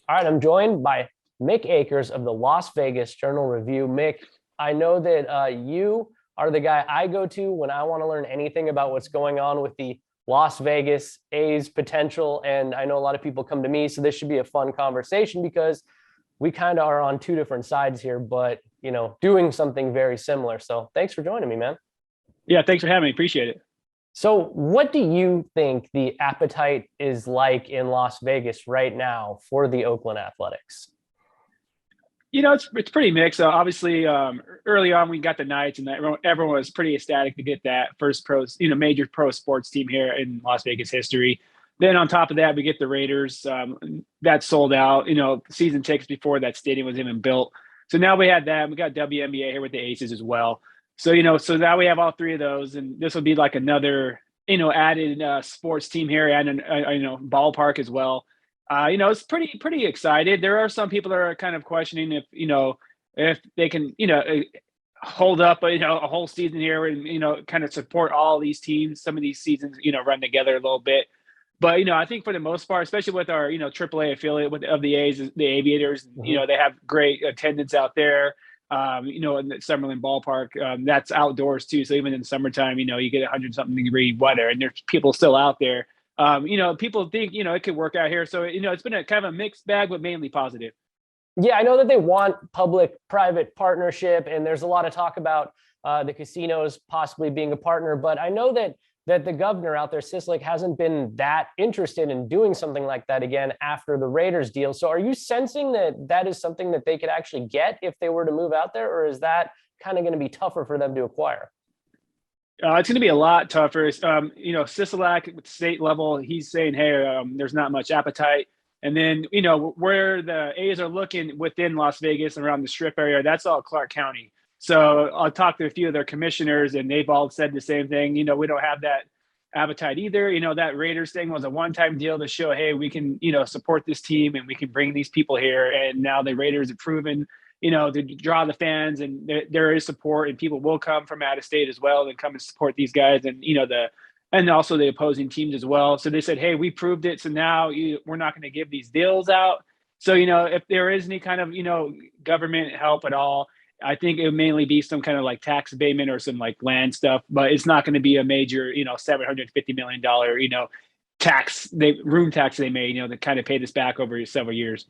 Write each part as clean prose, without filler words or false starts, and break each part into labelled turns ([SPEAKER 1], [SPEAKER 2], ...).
[SPEAKER 1] All right, I'm joined by Mick Akers of the Las Vegas Journal Review. Mick, I know that you are the guy I go to when I want to learn anything about what's going on with the Las Vegas A's potential. And I know a lot of people come to me, so this should be a fun conversation because we kind of are on two different sides here, but doing something very similar. So thanks for joining me, man.
[SPEAKER 2] Yeah, thanks for having me. Appreciate it.
[SPEAKER 1] So, what do you think the appetite is like in Las Vegas right now for the Oakland Athletics?
[SPEAKER 2] It's pretty mixed. Obviously, early on we got the Knights, and everyone was pretty ecstatic to get that first major pro sports team here in Las Vegas history. Then on top of that, we get the Raiders. That sold out. Season tickets before that stadium was even built. So now we had that. We got WNBA here with the Aces as well. So now we have all three of those, and this will be like another added sports team here and ballpark as well. It's pretty excited. There are some people that are kind of questioning if they can hold up a whole season here and kind of support all these teams. Some of these seasons run together a little bit, but I think for the most part, especially with our AAA affiliate of the A's, the Aviators, they have great attendance out there. In the Summerlin ballpark, that's outdoors too. So even in the summertime, you get 100-something degree weather, and there's people still out there. People think it could work out here. So it's been a kind of a mixed bag, but mainly positive.
[SPEAKER 1] Yeah, I know that they want public-private partnership, and there's a lot of talk about the casinos possibly being a partner. But I know that the governor out there, Sisolak, hasn't been that interested in doing something like that again after the Raiders deal. So are you sensing that that is something that they could actually get if they were to move out there, or is that kind of going to be tougher for them to acquire?
[SPEAKER 2] It's going to be a lot tougher. Sisolak at the state level, he's saying, hey, there's not much appetite. And then, where the A's are looking within Las Vegas around the Strip area, that's all Clark County. So I'll talk to a few of their commissioners, and they've all said the same thing. We don't have that appetite either. That Raiders thing was a one-time deal to show, hey, we can, support this team and we can bring these people here. And now the Raiders have proven, to draw the fans, and there is support, and people will come from out of state as well and come and support these guys, and and also the opposing teams as well. So they said, hey, we proved it. So now we're not going to give these deals out. So, if there is any kind of, government help at all, I think it would mainly be some kind of like tax abatement or some like land stuff, but it's not going to be a major, $750 million, room tax they made, to kind of pay this back over several years.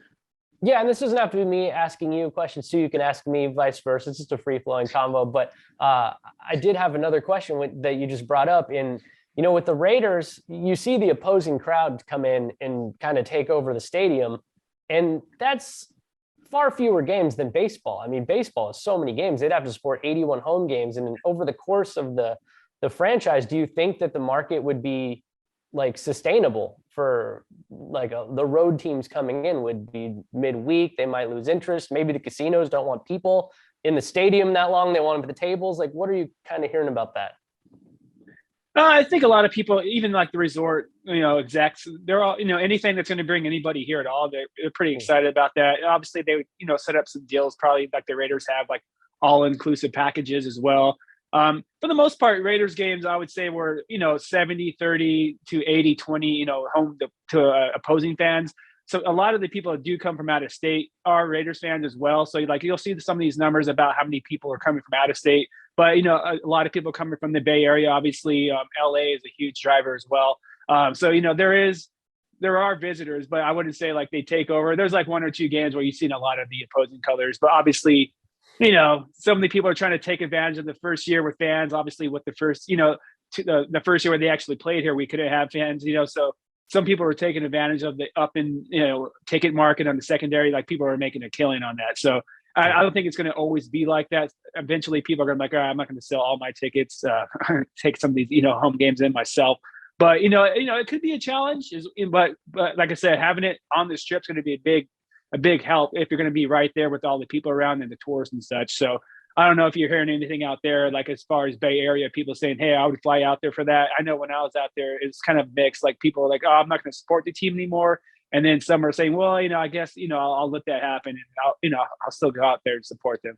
[SPEAKER 1] Yeah, and this doesn't have to be me asking you questions too. You can ask me vice versa. It's just a free-flowing convo. But I did have another question that you just brought up. With the Raiders, you see the opposing crowd come in and kind of take over the stadium, and that's far fewer games than baseball. I mean, baseball is so many games. They'd have to support 81 home games. And over the course of the franchise, do you think that the market would be like sustainable for like the road teams coming in? Would be midweek, they might lose interest. Maybe the casinos don't want people in the stadium that long. They want them at the tables. Like, what are you kind of hearing about that?
[SPEAKER 2] I think a lot of people, even like the resort, execs, they're all, anything that's going to bring anybody here at all, they're pretty excited about that. Obviously, they would, set up some deals, probably like the Raiders have, like all-inclusive packages as well. For the most part, Raiders games, I would say were, 70-30 to 80-20, home to opposing fans. So a lot of the people that do come from out of state are Raiders fans as well. So like you'll see some of these numbers about how many people are coming from out of state. But a lot of people coming from the Bay Area. Obviously, LA is a huge driver as well. So there are visitors, but I wouldn't say like they take over. There's like one or two games where you've seen a lot of the opposing colors. But obviously, so many people are trying to take advantage of the first year with fans. Obviously, with the first, the first year where they actually played here, we couldn't have fans. So some people were taking advantage of the up in ticket market on the secondary. Like people are making a killing on that. So I don't think it's going to always be like that. Eventually, people are going to be like, all right, I'm not going to sell all my tickets, take some of these, home games in myself. But it could be a challenge. But like I said, having it on the strip is going to be a big help if you're going to be right there with all the people around and the tourists and such. So I don't know if you're hearing anything out there, like as far as Bay Area, people saying, hey, I would fly out there for that. I know when I was out there, it's kind of mixed. Like people are like, oh, I'm not going to support the team anymore. And then some are saying, well, I guess, I'll let that happen, and I'll still go out there and support them.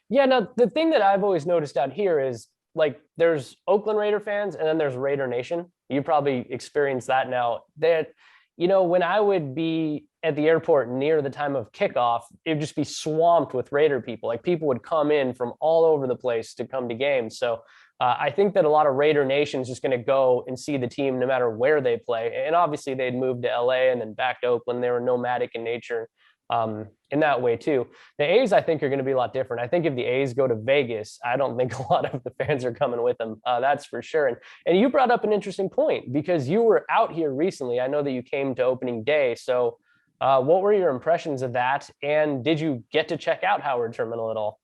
[SPEAKER 1] Yeah, now the thing that I've always noticed out here is like there's Oakland Raider fans and then there's Raider Nation. You probably experienced that now. That when I would be at the airport near the time of kickoff, it would just be swamped with Raider people. Like people would come in from all over the place to come to games. So I think that a lot of Raider Nation is just going to go and see the team no matter where they play. And obviously they'd moved to LA and then back to Oakland. They were nomadic in nature in that way too. The A's, I think, are going to be a lot different. I think if the A's go to Vegas, I don't think a lot of the fans are coming with them. That's for sure. And you brought up an interesting point because you were out here recently. I know that you came to opening day. So what were your impressions of that? And did you get to check out Howard Terminal at all?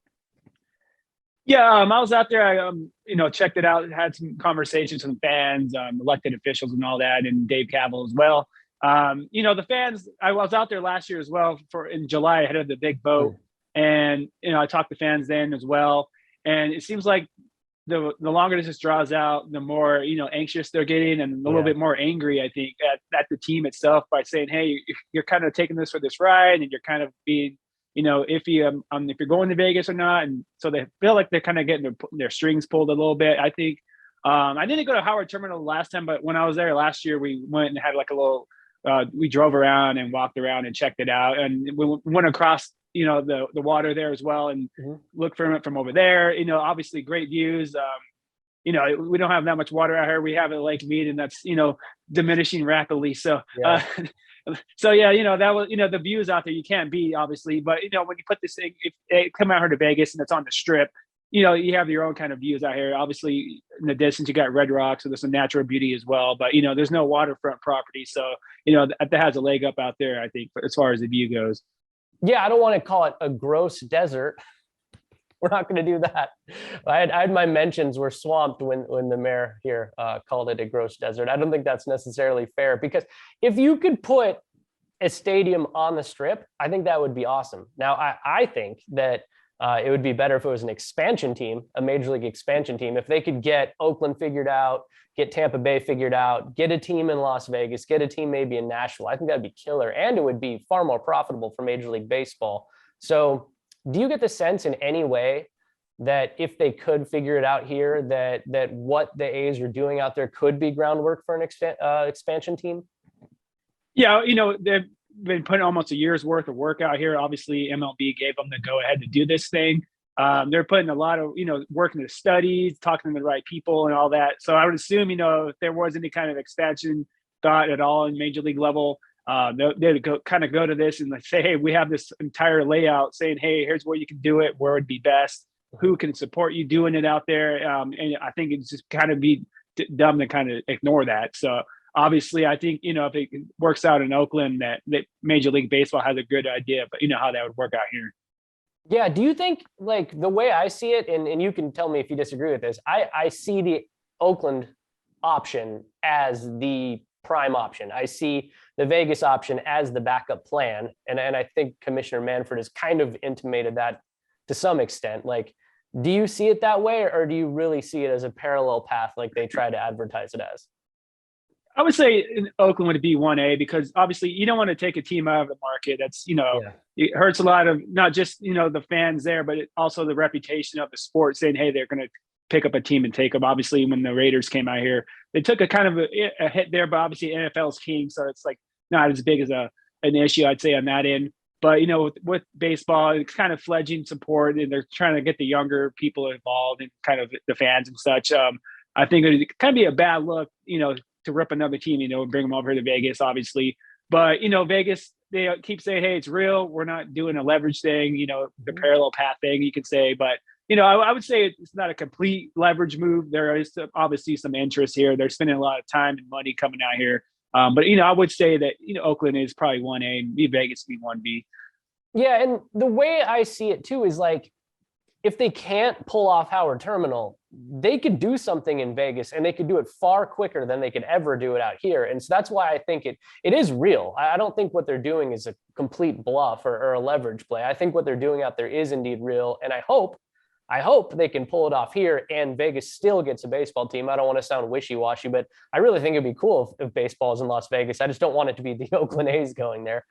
[SPEAKER 2] Yeah, I was out there. I checked it out. Had some conversations with fans, elected officials, and all that, and Dave Cavill as well. The fans. I was out there last year as well in July ahead of the big vote, and I talked to fans then as well. And it seems like the longer this draws out, the more anxious they're getting, and a little bit more angry, I think, at the team itself by saying, "Hey, you're kind of taking this for this ride, and you're kind of being." Iffy if you're going to Vegas or not. And so they feel like they're kind of getting their strings pulled a little bit. I think I didn't go to Howard Terminal last time, but when I was there last year, we went and had like a little, we drove around and walked around and checked it out. And we went across, the water there as well and looked from it from over there. Obviously great views. We don't have that much water out here. We have a Lake Mead and that's, diminishing rapidly. So, So that was the views out there you can't beat obviously, but when you put this thing, if they come out here to Vegas and it's on the Strip, you have your own kind of views out here. Obviously, in the distance you got Red Rock, so there's some natural beauty as well. But there's no waterfront property, so that has a leg up out there. I think as far as the view goes.
[SPEAKER 1] Yeah, I don't want to call it a gross desert. We're not going to do that. I had my mentions were swamped when the mayor here called it a gross desert. I don't think that's necessarily fair because if you could put a stadium on the Strip, I think that would be awesome. Now, I think that it would be better if it was an expansion team, a major league expansion team. If they could get Oakland figured out, get Tampa Bay figured out, get a team in Las Vegas, get a team maybe in Nashville, I think that'd be killer. And it would be far more profitable for Major League Baseball. So do you get the sense in any way that if they could figure it out here, that what the A's are doing out there could be groundwork for an expansion team? Yeah,
[SPEAKER 2] they've been putting almost a year's worth of work out here. Obviously, MLB gave them the go ahead to do this thing. They're putting a lot of, work into the studies, talking to the right people and all that. So I would assume, if there was any kind of expansion thought at all in major league level, they'd go to this and say, hey, we have this entire layout saying, hey, here's where you can do it, where would be best, who can support you doing it out there. And I think it's just kind of be dumb to kind of ignore that. So obviously, I think, if it works out in Oakland, that Major League Baseball has a good idea, but how that would work out here.
[SPEAKER 1] Yeah. Do you think, like, the way I see it, and you can tell me if you disagree with this, I see the Oakland option as the prime option. I see the Vegas option as the backup plan. And I think Commissioner Manfred has kind of intimated that to some extent. Like, do you see it that way, or do you really see it as a parallel path like they try to advertise it as?
[SPEAKER 2] I would say in Oakland would be 1A because obviously you don't want to take a team out of the market. That's, It hurts a lot of not just, the fans there, but also the reputation of the sport saying, hey, they're going to pick up a team and take them. Obviously, when the Raiders came out here, they took a kind of a hit there, but obviously NFL's king. So it's like not as big as an issue, I'd say, on that end. But, with baseball, it's kind of fledgling support and they're trying to get the younger people involved and kind of the fans and such. I think it would kind of be a bad look, to rip another team, and bring them over here to Vegas, obviously. But, Vegas, they keep saying, hey, it's real. We're not doing a leverage thing, the parallel path thing, you could say. But, I would say it's not a complete leverage move. There is obviously some interest here. They're spending a lot of time and money coming out here. But, I would say that, Oakland is probably 1A and Vegas be 1B.
[SPEAKER 1] Yeah. And the way I see it, too, is like, if they can't pull off Howard Terminal, they could do something in Vegas and they could do it far quicker than they could ever do it out here. And so that's why I think it is real. I don't think what they're doing is a complete bluff or a leverage play. I think what they're doing out there is indeed real. And I hope they can pull it off here and Vegas still gets a baseball team. I don't want to sound wishy-washy, but I really think it'd be cool if baseball is in Las Vegas. I just don't want it to be the Oakland A's going there.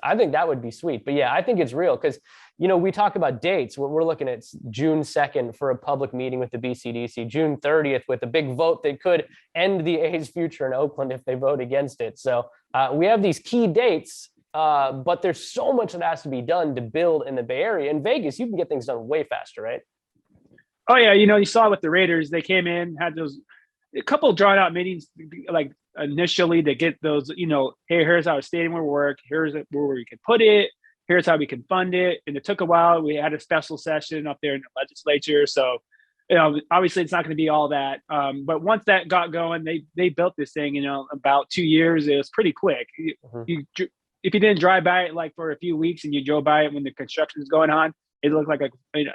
[SPEAKER 1] I think that would be sweet. But yeah, I think it's real because, we talk about dates. We're looking at June 2nd for a public meeting with the BCDC, June 30th with a big vote that could end the A's future in Oakland if they vote against it. So we have these key dates but there's so much that has to be done to build in the Bay Area. In Vegas, you can get things done way faster, right?
[SPEAKER 2] Oh yeah, you saw with the Raiders, they came in, had those a couple drawn out meetings like initially to get those, hey, here's how a stadium will work, here's where we can put it, here's how we can fund it. And it took a while. We had a special session up there in the legislature. So, obviously it's not going to be all that. But once that got going, they built this thing, about 2 years. It was pretty quick. If you didn't drive by it like for a few weeks and you drove by it when the construction is going on, it looked like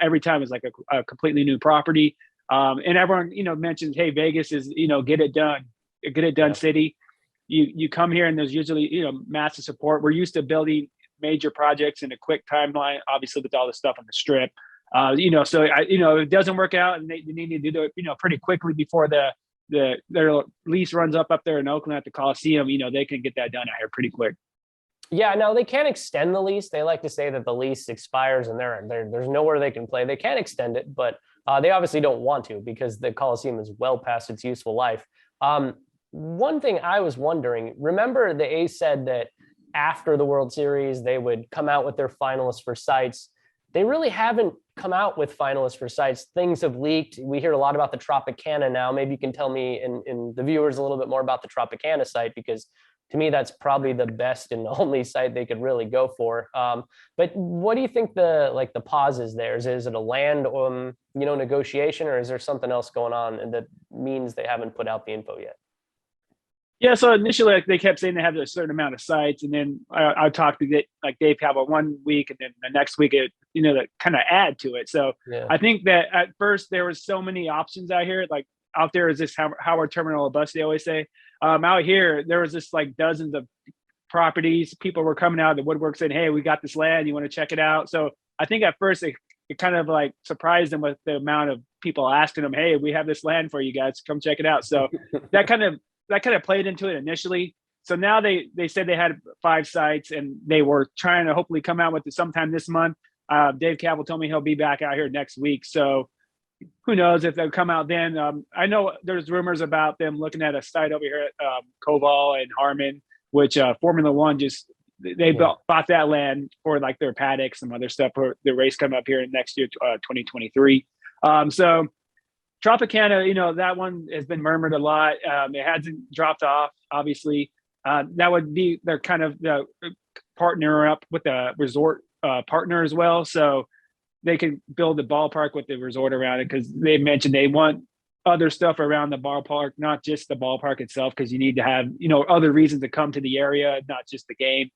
[SPEAKER 2] every time it's like a completely new property. And everyone, mentions, hey, Vegas is, get it done city. You come here and there's usually, massive support. We're used to building major projects in a quick timeline, obviously with all the stuff on the strip. So it doesn't work out and they need to do it, pretty quickly before their lease runs up there in Oakland at the Coliseum. They can get that done out here pretty quick.
[SPEAKER 1] Yeah, no, they can't extend the lease. They like to say that the lease expires and there's nowhere they can play. They can't extend it, but they obviously don't want to because the Coliseum is well past its useful life. One thing I was wondering, remember the A's said that after the World Series, they would come out with their finalists for sites. They really haven't come out with finalists for sites. Things have leaked. We hear a lot about the Tropicana now. Maybe you can tell me and the viewers a little bit more about the Tropicana site, because to me, that's probably the best and only site they could really go for. But what do you think the pause is there? Is it a land negotiation, or is there something else going on and that means they haven't put out the info yet?
[SPEAKER 2] Yeah, so initially they kept saying they have a certain amount of sites, and then I talked to Dave Cabell one week, and then the next week that kind of add to it. So yeah. I think that at first there was so many options out here. Like out there is this Howard Terminal bus, they always say. Out here there was just like dozens of properties. People were coming out of the woodwork saying, "Hey, we got this land. You want to check it out?" So I think at first it kind of like surprised them with the amount of people asking them, "Hey, we have this land for you guys. Come check it out." So that kind of played into it initially. So now they said they had 5 sites and they were trying to hopefully come out with it sometime this month. Dave Cabell told me he'll be back out here next week. So who knows if they'll come out then. I know there's rumors about them looking at a site over here at Koval and Harmon, which Formula One bought that land for like their paddock, some other stuff for the race coming up here next year, 2023. So Tropicana, that one has been murmured a lot. It hasn't dropped off, obviously. That would be their kind of the partner up with the resort partner as well. So they can build the ballpark with the resort around it, because they mentioned they want other stuff around the ballpark, not just the ballpark itself, because you need to have, other reasons to come to the area, not just the game.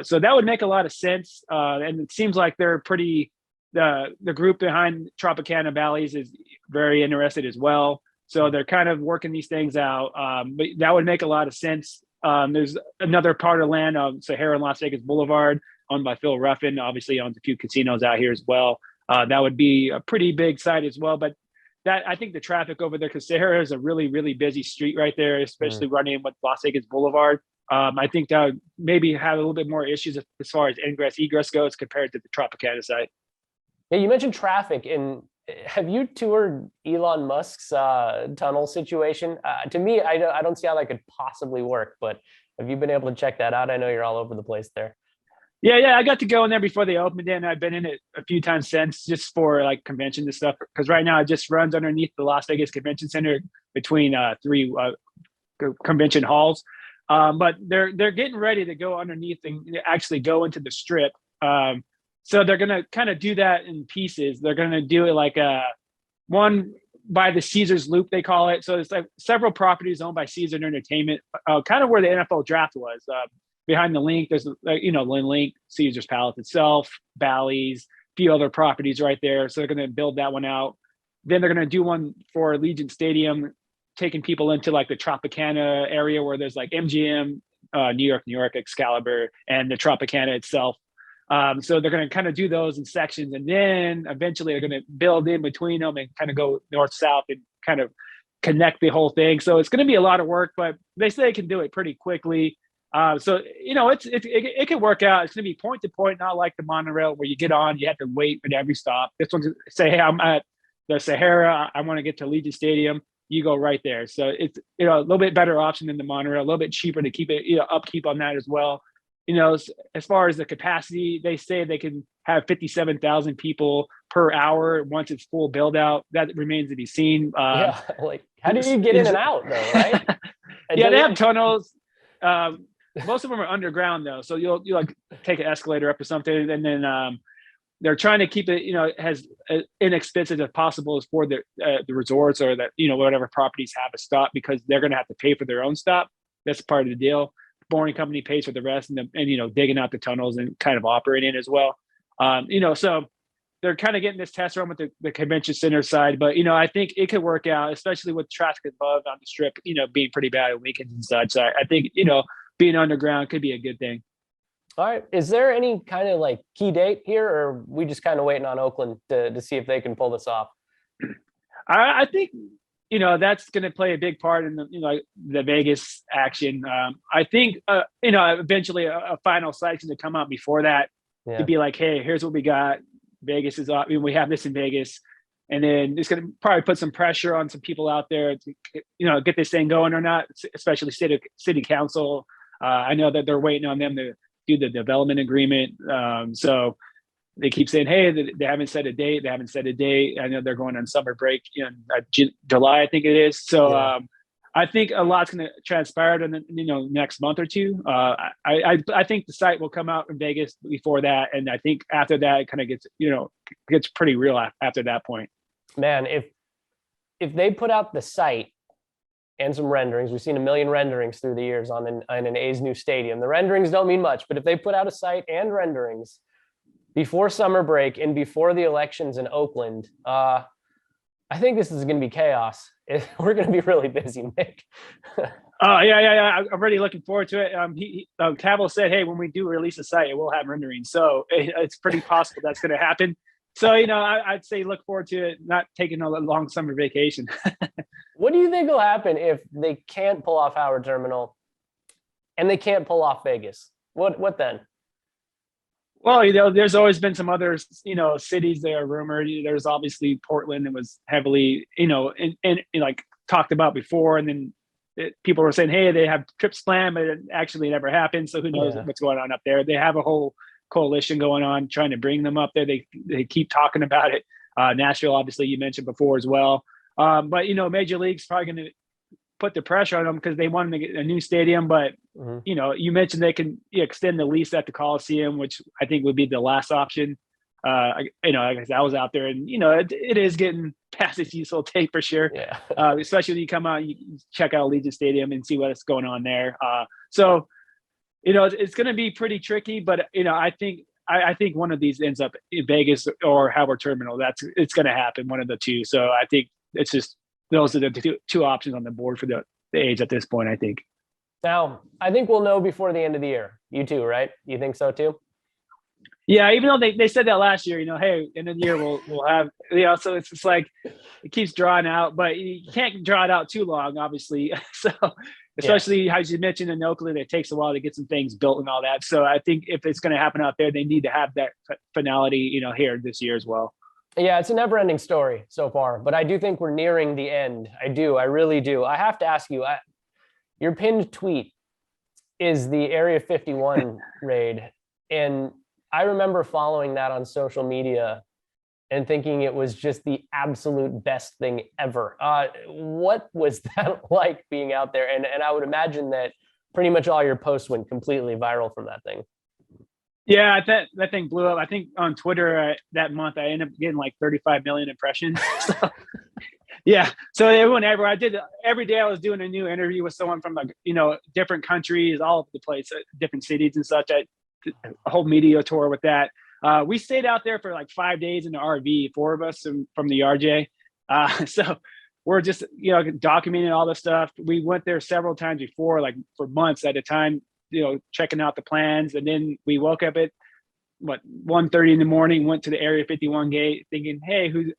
[SPEAKER 2] So that would make a lot of sense. And it seems like they're the group behind Tropicana Valleys is very interested as well. So they're kind of working these things out. But that would make a lot of sense. There's another part of land on Sahara and Las Vegas Boulevard owned by Phil Ruffin, obviously owns a few casinos out here as well. That would be a pretty big site as well. But I think the traffic over there, because Sahara is a really, really busy street right there, especially running with Las Vegas Boulevard. I think that would maybe have a little bit more issues as far as ingress, egress goes compared to the Tropicana site.
[SPEAKER 1] Yeah, you mentioned traffic, and have you toured Elon Musk's tunnel situation? To me, I don't see how that could possibly work, but have you been able to check that out? I know you're all over the place there.
[SPEAKER 2] Yeah, I got to go in there before they opened it, and I've been in it a few times since, just for like convention and stuff. Because right now it just runs underneath the Las Vegas Convention Center between 3 convention halls. But they're getting ready to go underneath and actually go into the strip. So they're going to kind of do that in pieces. They're going to do it like one by the Caesars Loop, they call it. So it's like several properties owned by Caesars Entertainment, kind of where the NFL draft was. Behind the link, there's, Link, Caesars Palace itself, Bally's, a few other properties right there. So they're going to build that one out. Then they're going to do one for Allegiant Stadium, taking people into like the Tropicana area where there's like MGM, New York, Excalibur, and the Tropicana itself. So they're going to kind of do those in sections, and then eventually they're going to build in between them and kind of go north-south and kind of connect the whole thing. So it's going to be a lot of work, but they say they can do it pretty quickly. So it can work out. It's going to be point to point, not like the monorail where you get on, you have to wait at every stop. This one's say, "Hey, I'm at the Sahara. I want to get to Allegiant Stadium." You go right there. So it's a little bit better option than the monorail, a little bit cheaper to keep it upkeep on that as well. as far as the capacity, they say they can have 57,000 people per hour once it's full build out. That remains to be seen.
[SPEAKER 1] Yeah, like how do you get in and out though, right?
[SPEAKER 2] Yeah, they have tunnels. Most of them are underground though, so you'll like take an escalator up or something, and then they're trying to keep it as inexpensive as possible as for the resorts or that whatever properties have a stop, because they're going to have to pay for their own stop. That's part of the deal. Boring company pays for the rest, and digging out the tunnels and kind of operating as well. So they're kind of getting this test run with the convention center side, but I think it could work out, especially with traffic above on the strip, being pretty bad on weekends and such. So I think being underground could be a good thing.
[SPEAKER 1] All right. Is there any kind of like key date here, or are we just kind of waiting on Oakland to see if they can pull this off?
[SPEAKER 2] I think that's going to play a big part in the Vegas action. I think eventually a final selection to come out before that, to be like, hey, here's what we got. Vegas is up. We have this in Vegas, and then it's going to probably put some pressure on some people out there to get this thing going or not, especially city council. I know that they're waiting on them to do the development agreement. So they keep saying, hey, they haven't set a date. They haven't set a date. I know they're going on summer break in July, I think it is. So I think a lot's going to transpire in the next month or two. I think the site will come out in Vegas before that, and I think after that it kind of gets pretty real after that point.
[SPEAKER 1] Man, if they put out the site and some renderings, we've seen a million renderings through the years on an A's new stadium. The renderings don't mean much, but if they put out a site and renderings before summer break and before the elections in Oakland, I think this is going to be chaos. We're going to be really busy, Mick.
[SPEAKER 2] Yeah. I'm already looking forward to it. Cavill said, hey, when we do release a site, we'll have renderings. So it's pretty possible that's going to happen. So, I'd say look forward to it, not taking a long summer vacation.
[SPEAKER 1] What do you think will happen if they can't pull off Howard Terminal and they can't pull off Vegas? What then?
[SPEAKER 2] Well, there's always been some other, cities that are rumored. There's obviously Portland that was heavily, and like talked about before. And then people were saying, hey, they have trips planned, but it actually never happened. So who knows what's going on up there? They have a whole coalition going on trying to bring them up there. They keep talking about it. Nashville, obviously, you mentioned before as well. But Major League's probably going to put the pressure on them because they want to get a new stadium. But you mentioned they can extend the lease at the Coliseum, which I think would be the last option. I was out there, and it is getting past its useful tape for sure.
[SPEAKER 1] Yeah.
[SPEAKER 2] Especially when you come out, you check out Allegiant Stadium and see what's going on there. So it's going to be pretty tricky. But I think one of these ends up in Vegas or Howard Terminal. It's going to happen, one of the two. So I think it's just those are the two options on the board for the A's at this point, I think.
[SPEAKER 1] Now, I think we'll know before the end of the year. You too, right? You think so too?
[SPEAKER 2] Yeah, even though they said that last year, hey, end of the year we'll have, so it's just like it keeps drawing out, but you can't draw it out too long, obviously. So especially as you mentioned in Oakland, it takes a while to get some things built and all that. So I think if it's going to happen out there, they need to have that finality, here this year as well.
[SPEAKER 1] Yeah, it's a never-ending story so far, but I do think we're nearing the end. I really do. I have to ask you, your pinned tweet is the Area 51 raid, and I remember following that on social media and thinking it was just the absolute best thing ever. What was that like being out there? And I would imagine that pretty much all your posts went completely viral from that thing.
[SPEAKER 2] Yeah, that thing blew up. I think on Twitter that month I ended up getting like 35 million impressions. So, yeah, so everyone every day I was doing a new interview with someone from different countries, all over the place, different cities and such. A whole media tour with that. We stayed out there for like 5 days in the RV, 4 of us from the RJ. So we're just documenting all the stuff. We went there several times before, like for months at a time. Checking out the plans, and then we woke up at 1:30 in the morning, went to the Area 51 gate thinking, hey, who's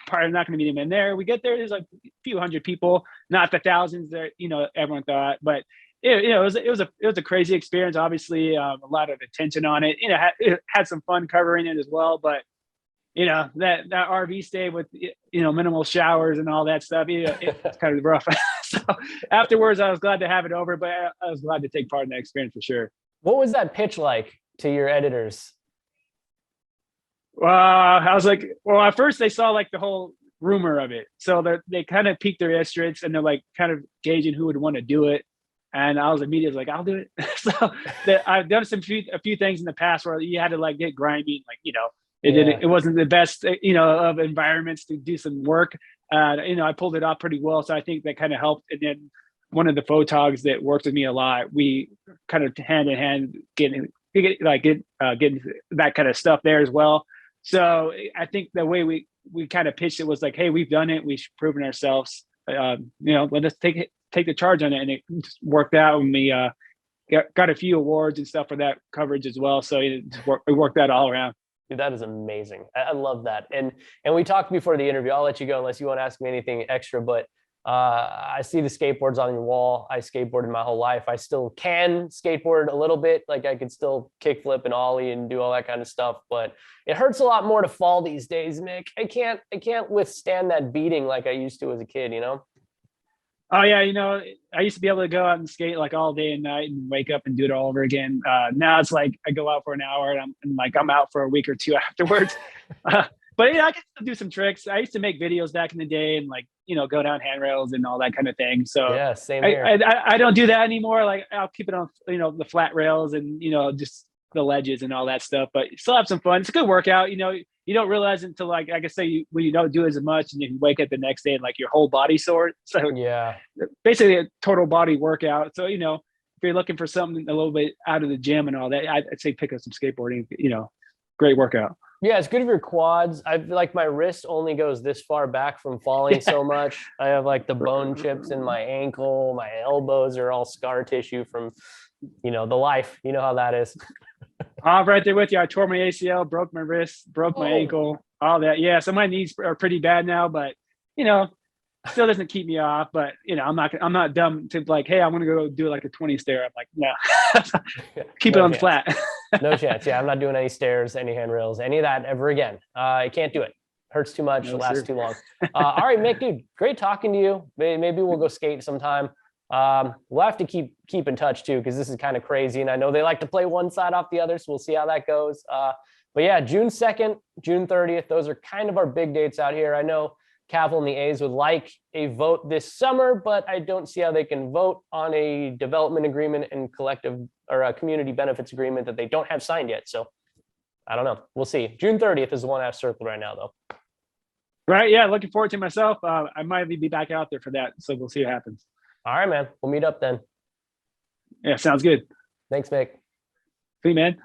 [SPEAKER 2] probably not going to meet him in there. We get there's like a few hundred people, not the thousands that everyone thought, but it was a crazy experience. Obviously, a lot of attention on it. It had some fun covering it as well, but that RV stay with minimal showers and all that stuff, it's kind of rough. So afterwards I was glad to have it over, but I was glad to take part in that experience for sure.
[SPEAKER 1] What was that pitch like to your editors?
[SPEAKER 2] I was like, well, at first they saw like the whole rumor of it, so they kind of piqued their interest, and they're like kind of gauging who would want to do it. And I was immediately like, I'll do it. So I've done a few things in the past where you had to like get grimy, like it wasn't the best of environments to do some work. I pulled it off pretty well, so I think that kind of helped. And then one of the photogs that worked with me a lot, we kind of hand in hand getting that kind of stuff there as well. So I think the way we kind of pitched it was like, hey, we've done it, we've proven ourselves. Let us take the charge on it, and it just worked out. And we got a few awards and stuff for that coverage as well. So it worked out all around.
[SPEAKER 1] Dude, that is amazing. I love that. And we talked before the interview. I'll let you go unless you want to ask me anything extra. But I see the skateboards on your wall. I skateboarded my whole life. I still can skateboard a little bit. Like I could still kickflip and ollie and do all that kind of stuff. But it hurts a lot more to fall these days, Mick. I can't withstand that beating like I used to as a kid.
[SPEAKER 2] Oh yeah, I used to be able to go out and skate like all day and night and wake up and do it all over again. Now it's like I go out for an hour and I'm out for a week or two afterwards. But I can still do some tricks. I used to make videos back in the day and go down handrails and all that kind of thing. So
[SPEAKER 1] yeah, same here.
[SPEAKER 2] I don't do that anymore. Like I'll keep it on the flat rails and just the ledges and all that stuff. But you still have some fun. It's a good workout. You don't realize it until like I say when you don't do as much and you wake up the next day and like your whole body sore. So
[SPEAKER 1] yeah,
[SPEAKER 2] basically a total body workout. So if you're looking for something a little bit out of the gym and all that, I'd say pick up some skateboarding. Great workout.
[SPEAKER 1] Yeah, it's good for your quads. I feel like my wrist only goes this far back from falling so much. I have like the bone chips in my ankle. My elbows are all scar tissue from, the life. You know how that is.
[SPEAKER 2] I'm right there with you. I tore my ACL, broke my wrist, broke my ankle, all that. Yeah, so my knees are pretty bad now, but still doesn't keep me off. But I'm not dumb to like, hey, I'm gonna go do like a 20 stair. I'm like, no, keep it on the flat.
[SPEAKER 1] No chance. Yeah, I'm not doing any stairs, any handrails, any of that ever again. I can't do it. Hurts too much.
[SPEAKER 2] No,
[SPEAKER 1] lasts
[SPEAKER 2] sir.
[SPEAKER 1] too long. All right, Mick, dude, great talking to you. Maybe we'll go skate sometime. We'll have to keep in touch too, because this is kind of crazy, and I know they like to play one side off the other, so we'll see how that goes. But yeah, June 2nd, June 30th, those are kind of our big dates out here. I know Cavill and the A's would like a vote this summer, but I don't see how they can vote on a development agreement and collective or a community benefits agreement that they don't have signed yet. So I don't know. We'll see. June 30th is the one I've circled right now, though.
[SPEAKER 2] Right. Yeah. Looking forward to myself. I might be back out there for that. So we'll see what happens.
[SPEAKER 1] All right, man. We'll meet up then.
[SPEAKER 2] Yeah. Sounds good.
[SPEAKER 1] Thanks, Mick.
[SPEAKER 2] See you, man.